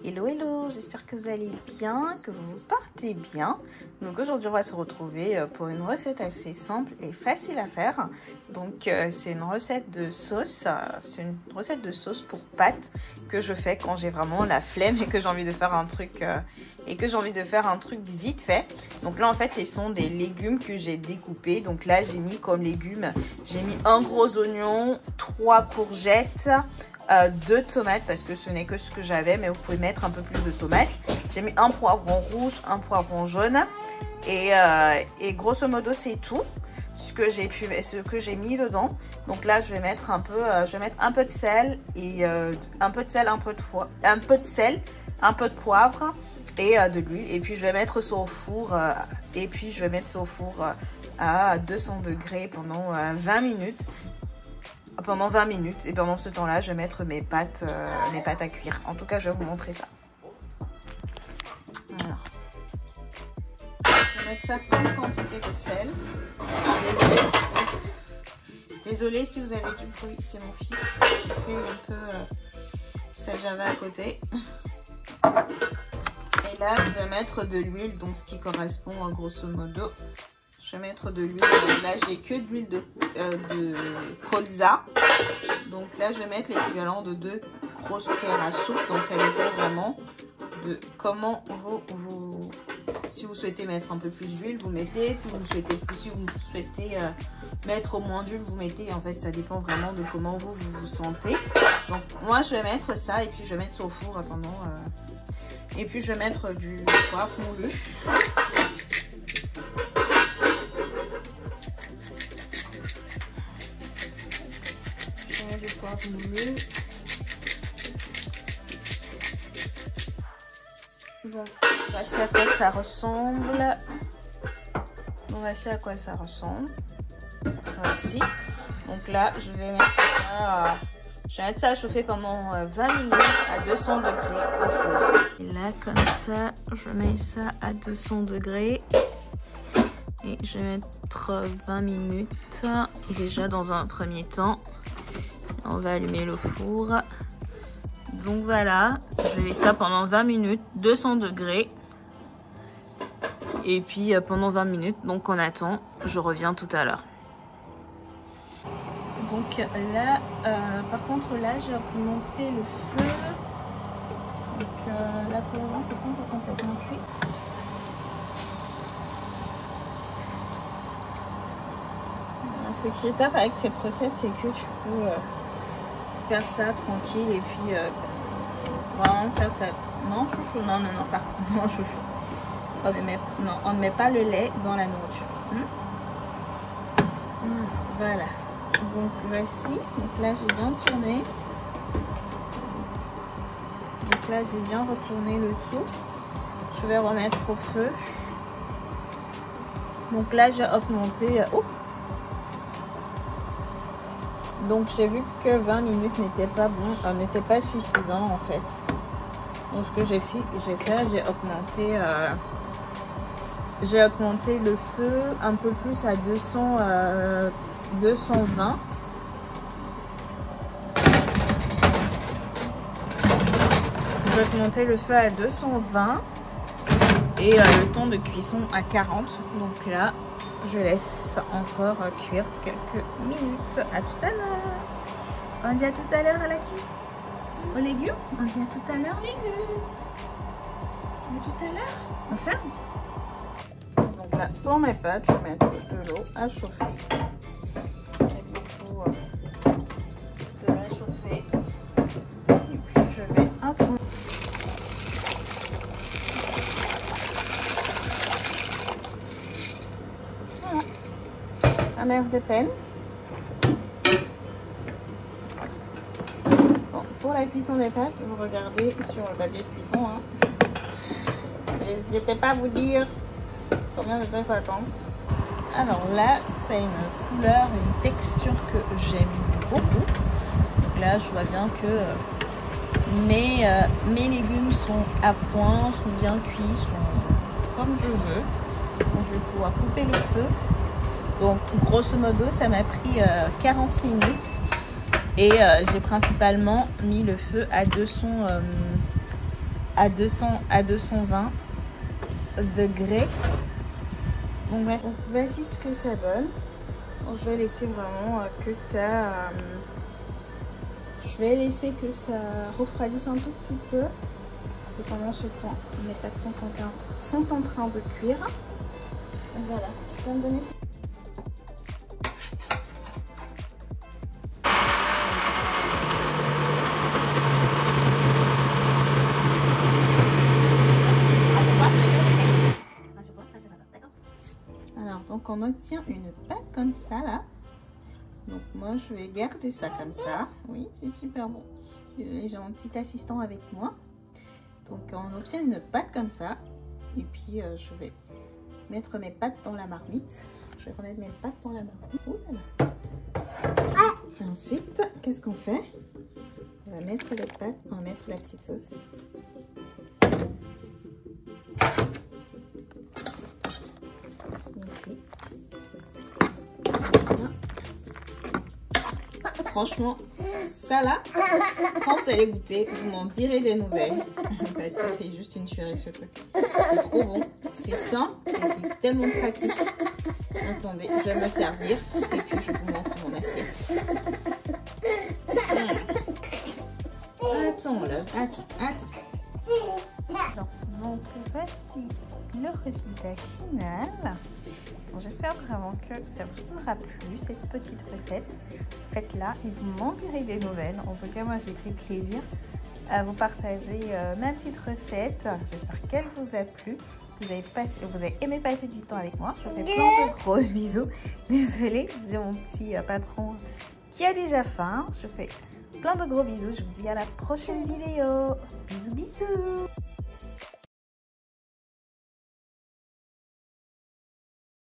Hello hello, j'espère que vous allez bien, que vous partez bien. Donc aujourd'hui on va se retrouver pour une recette assez simple et facile à faire. Donc c'est une recette de sauce, pour pâtes que je fais quand j'ai vraiment la flemme et que j'ai envie de faire un truc vite fait. Donc là en fait ce sont des légumes que j'ai découpés. Donc là j'ai mis comme légumes, j'ai mis un gros oignon, 3 courgettes, 2 tomates parce que ce n'est que ce que j'avais, mais vous pouvez mettre un peu plus de tomates. J'ai mis un poivron rouge, un poivron jaune et grosso modo c'est tout ce que j'ai mis dedans. Donc là je vais mettre un peu de sel et un peu de poivre et de l'huile, et puis je vais mettre ça au four à 200 degrés pendant 20 minutes. Et pendant ce temps-là, je vais mettre mes pâtes à cuire. En tout cas, je vais vous montrer ça. Alors, je vais mettre ça une quantité de sel. Désolée si vous avez du bruit, c'est mon fils qui fait un peu sa java à côté. Et là, je vais mettre de l'huile, donc ce qui correspond grosso modo. Je vais mettre de l'huile. Là, j'ai que de l'huile de colza. Donc là, je vais mettre l'équivalent de 2 grosses cuillères à soupe. Donc ça dépend vraiment de comment si vous souhaitez mettre un peu plus d'huile, vous mettez. Si vous souhaitez mettre au moins d'huile, vous mettez. En fait, ça dépend vraiment de comment vous vous sentez. Donc moi, je vais mettre ça et puis je vais mettre ça au four pendant. Et puis je vais mettre du poivre moulu. Du poivre moulu. Donc voici à quoi ça ressemble. Voici. Donc là je vais mettre ça à chauffer pendant 20 minutes à 200 degrés au four. Et là comme ça je mets ça à 200 degrés et je vais mettre 20 minutes déjà dans un premier temps. On va allumer le four. Donc voilà, je mets ça pendant 20 minutes, 200 degrés. Et puis pendant 20 minutes, donc on attend, je reviens tout à l'heure. Donc là, par contre là, j'ai augmenté le feu. Donc là pour le moment, c'est pas encore complètement cuit. Ce qui est top avec cette recette, c'est que tu peux faire ça tranquille et puis vraiment faire ta... Non chouchou, non chouchou. On ne met pas le lait dans la nourriture. Voilà. Donc voici. Donc là j'ai bien tourné. Donc là j'ai bien retourné le tout. Je vais remettre au feu. Donc là j'ai augmenté... Donc j'ai vu que 20 minutes n'était pas suffisant en fait. Donc ce que j'ai augmenté le feu un peu plus à 220. J'ai augmenté le feu à 220 et le temps de cuisson à 40. Donc là je laisse encore cuire quelques minutes. À tout à l'heure. On dit à tout à l'heure à la cuisine. Aux légumes. On dit à tout à l'heure légumes. À tout à l'heure. On ferme. Donc là, pour mes pâtes, je vais mettre de l'eau à chauffer. J'ai beaucoup de l'eau à chauffer. Et puis je vais attendre. Un verre de peine. Bon, pour la cuisson des pâtes, vous regardez sur le papier de cuisson. Je ne peux pas vous dire combien de temps il faut attendre. Alors là, c'est une couleur et une texture que j'aime beaucoup. Donc là, je vois bien que mes légumes sont à point, sont bien cuits, sont comme je veux. Donc je vais pouvoir couper le feu. Donc grosso modo ça m'a pris 40 minutes et j'ai principalement mis le feu à 200 à 220 degrés. Donc voici ce que ça donne. Donc, je vais laisser vraiment que ça... je vais laisser que ça refroidisse un tout petit peu. Et pendant ce temps, mes pâtes sont en train de cuire. Donc, voilà, je vais me donner ça. Alors, donc on obtient une pâte comme ça là. Donc moi je vais garder ça comme ça. Oui, c'est super bon. Désolée, j'ai mon petit assistant avec moi. Donc on obtient une pâte comme ça. Et puis je vais mettre mes pâtes dans la marmite. Je vais remettre mes pâtes dans la marmite. Oh là là. Et ensuite, qu'est-ce qu'on fait? On va mettre les pâtes, on va mettre la petite sauce. Okay. Voilà. Franchement, ça là, quand vous allez goûter, vous m'en direz des nouvelles. Parce que c'est juste une tuerie ce truc. C'est trop bon, c'est sain et c'est tellement pratique. Attendez, je vais me servir et puis je vous montre mon assiette. Attends là, attends. Donc voici le résultat final. J'espère vraiment que ça vous aura plu cette petite recette. Faites-la et vous m'en direz des nouvelles. En tout cas, moi j'ai pris plaisir à vous partager ma petite recette. J'espère qu'elle vous a plu. Vous avez aimé passer du temps avec moi. Je vous fais plein de gros bisous. Désolée, j'ai mon petit patron qui a déjà faim. Je vous fais plein de gros bisous. Je vous dis à la prochaine vidéo. Bisous, bisous.